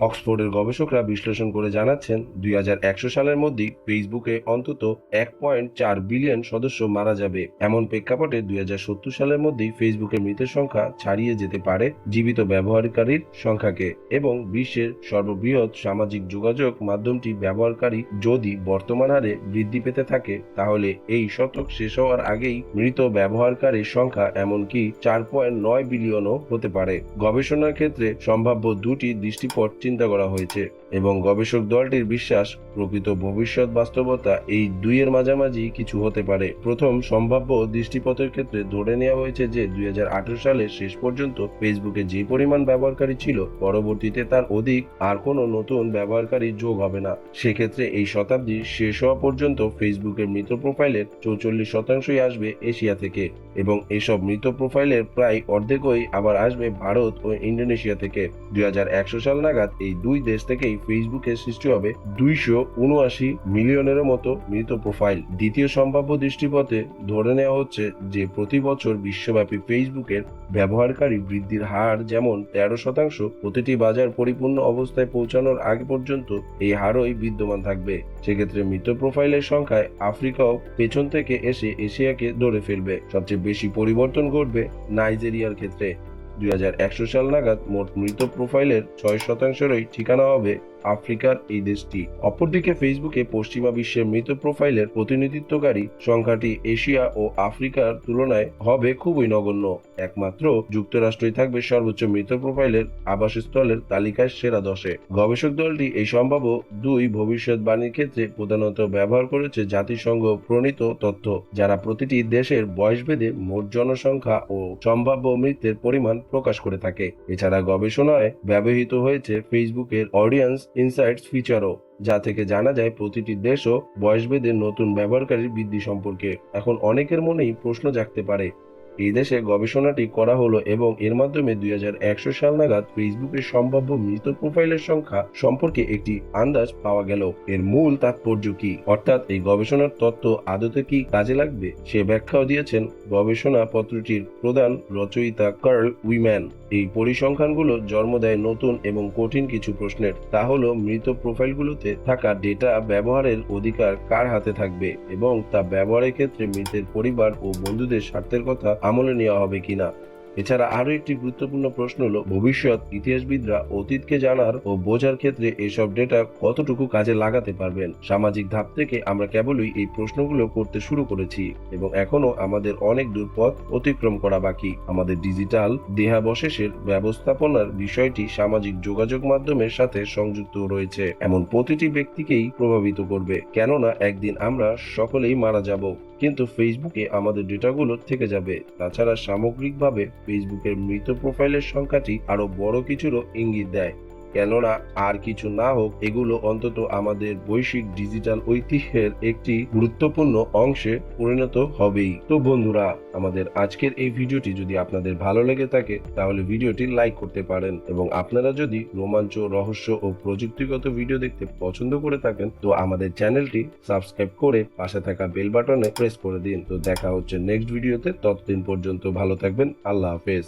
অক্সফোর্ডের গবেষকরা বিশ্লেষণ করে জানাচ্ছেন 2100 সালের মধ্যেই ফেসবুকে অন্তত 1.4 বিলিয়ন সদস্য মারা যাবে। এমন প্রেক্ষাপটে 2070 সালের মধ্যেই ফেসবুকের মৃতের সংখ্যা ছাড়িয়ে যেতে পারে জীবিত ব্যবহারকারীর সংখ্যাকে, এবং বিশ্বের সর্ববৃহৎ সামাজিক যোগাযোগ মাধ্যমটি ব্যবহারকারী যদি বর্তমান হারে বৃদ্ধি পেতে থাকে, তাহলে এই শতক শেষ হওয়ার আগেই মৃত ব্যবহারকারীর সংখ্যা এমনকি 4.9 বিলিয়নও হতে পারে। গবেষণার ক্ষেত্রে সম্ভাব্য দুটি দৃষ্টিপট চিন্তা করা হয়েছে এবং গবেষক দলটির বিশ্বাস প্রকৃত ভবিষ্যৎ বাস্তবতা এই দুইয়ের মাঝামাঝি কিছু হতে পারে। প্রথম সম্ভাব্য দৃষ্টিপথের ক্ষেত্রে ধরে নেওয়া হয়েছে যে 2018 সালের শেষ পর্যন্ত ফেসবুকে যে পরিমাণ ব্যবহারকারী ছিল, পরবর্তীতে তার অধিক আর কোনো নতুন ব্যবহারকারী যোগ হবে না। সেক্ষেত্রে এই শতাব্দী শেষ হওয়া পর্যন্ত ফেসবুকের মৃত প্রোফাইলের 44% আসবে এশিয়া থেকে, এবং এসব মৃত প্রোফাইলের প্রায় অর্ধেকই আবার আসবে ভারত ও ইন্দোনেশিয়া থেকে। 2100 সাল নাগাদ এই দুই দেশ থেকেই ফেসবুকে সৃষ্টি হবে 279 মিলিয়নেরও মতো মৃত প্রোফাইল। দ্বিতীয় সম্ভাব্য দৃষ্টিপথে ধরে নেওয়া হচ্ছে যে প্রতি বছর বিশ্বব্যাপী ফেসবুকের ব্যবহারকারী বৃদ্ধির হার যেমন 13%, প্রতিটি বাজার পরিপূর্ণ অবস্থায় পৌঁছানোর আগে পর্যন্ত এই হারই বিদ্যমান থাকবে। সেক্ষেত্রে মৃত প্রোফাইলের সংখ্যায় আফ্রিকাও পেছন থেকে এসে এশিয়াকে ধরে ফেলবে। সবচেয়ে বেশি পরিবর্তন ঘটবে নাইজেরিয়ার ক্ষেত্রে। 2100 সাল নাগাদ মোট মৃত প্রোফাইলের 6%-রই ঠিকানা হবে আফ্রিকার এই দেশটি। অপরদিকে ফেসবুকে পশ্চিমা বিশ্বের মৃত প্রোফাইলের প্রতিনিধিত্বকারী সংখ্যাটি এশিয়া ও আফ্রিকার তুলনায় হবে খুবই নগণ্য। একমাত্র যুক্তরাষ্ট্রই থাকবে সর্বোচ্চ মৃত প্রোফাইলের আবাসস্থলের তালিকায় সেরা 10-এ। গবেষক দলটি এই সম্ভাব্য দুই ভবিষ্যৎবাণীর ক্ষেত্রে প্রধানত ব্যবহার করেছে জাতিসংঘ প্রণীত তথ্য, যারা প্রতিটি দেশের বয়সভেদে মোট জনসংখ্যা ও সম্ভাব্য মৃতের পরিমাণ প্রকাশ করে থাকে। এছাড়া গবেষণায় ব্যবহৃত হয়েছে ফেসবুকের অডিয়েন্স ইনসাইটস ফিচারও, যা থেকে জানা যায় প্রতিটি দেশ ও বয়সভেদে নতুন ব্যবহারকারীর বৃদ্ধি সম্পর্কে। এখন অনেকের মনেই প্রশ্ন জাগতে পারে, এই দেশে গবেষণাটি করা হলো এবং এর মাধ্যমে 2100 সাল নাগাদ ফেসবুকের সম্ভাব্য মৃত প্রোফাইলের সংখ্যা সম্পর্কে একটি আন্দাজ পাওয়া গেল। এর মূল তাৎপর্য কি, অর্থাৎ এই গবেষণার তথ্য আদতে কি কাজে লাগবে, সে ব্যাখ্যাও দিয়েছেন গবেষণা পত্রটির প্রধান রচয়িতা কার্ল উইম্যান। এই পরিসংখ্যানগুলো জন্ম দেয় নতুন এবং কঠিন কিছু প্রশ্নের। তা হলো, মৃত প্রোফাইলগুলোতে থাকা ডেটা ব্যবহারের অধিকার কার হাতে থাকবে, এবং তা ব্যবহারের ক্ষেত্রে মৃতের পরিবার ও বন্ধুদের স্বার্থের কথা আমলে নেওয়া হবে কিনা। এছাড়া আরো একটি গুরুত্বপূর্ণ প্রশ্ন হলো, ভবিষ্যৎ ইতিহাসবিদরা অতীতকে জানার ও বোঝার ক্ষেত্রে এসব ডেটা কতটুকু কাজে লাগাতে পারবেন। সামাজিক ধাপ থেকে আমরা কেবলই এই প্রশ্নগুলো করতে শুরু করেছি এবং এখনো আমাদের অনেক দূর পথ অতিক্রম করা বাকি। আমাদের ডিজিটাল দেহাবশেষের ব্যবস্থাপনার বিষয়টি সামাজিক যোগাযোগ মাধ্যমের সাথে সংযুক্ত রয়েছে, এমন প্রতিটি ব্যক্তিকেই প্রভাবিত করবে, কেননা একদিন আমরা সকলেই মারা যাব, কিন্তু ফেসবুকে আমাদের ডেটাগুলো থেকে যাবে। তাছাড়া সামগ্রিকভাবে ফেসবুকের মৃত প্রোফাইলের সংখ্যাটি আরো বড় কিছুরও ইঙ্গিত দেয়, কেননা আর কিছু না হোক, এগুলো অন্তত আমাদের বৈশ্বিক ডিজিটাল ঐতিহ্যের একটি গুরুত্বপূর্ণ অংশে পরিণত হবেই। তো বন্ধুরা, আমাদের আজকের এই ভিডিওটি যদি আপনাদের ভালো লেগে থাকে তাহলে ভিডিওটি লাইক করতে পারেন, এবং আপনারা যদি রোমাঞ্চ, রহস্য ও প্রযুক্তিগত ভিডিও দেখতে পছন্দ করে থাকেন তো আমাদের চ্যানেলটি সাবস্ক্রাইব করে পাশে থাকা বেল বাটনে প্রেস করে দিন। তো দেখা হচ্ছে নেক্সট ভিডিওতে, ততদিন পর্যন্ত ভালো থাকবেন। আল্লাহ হাফেজ।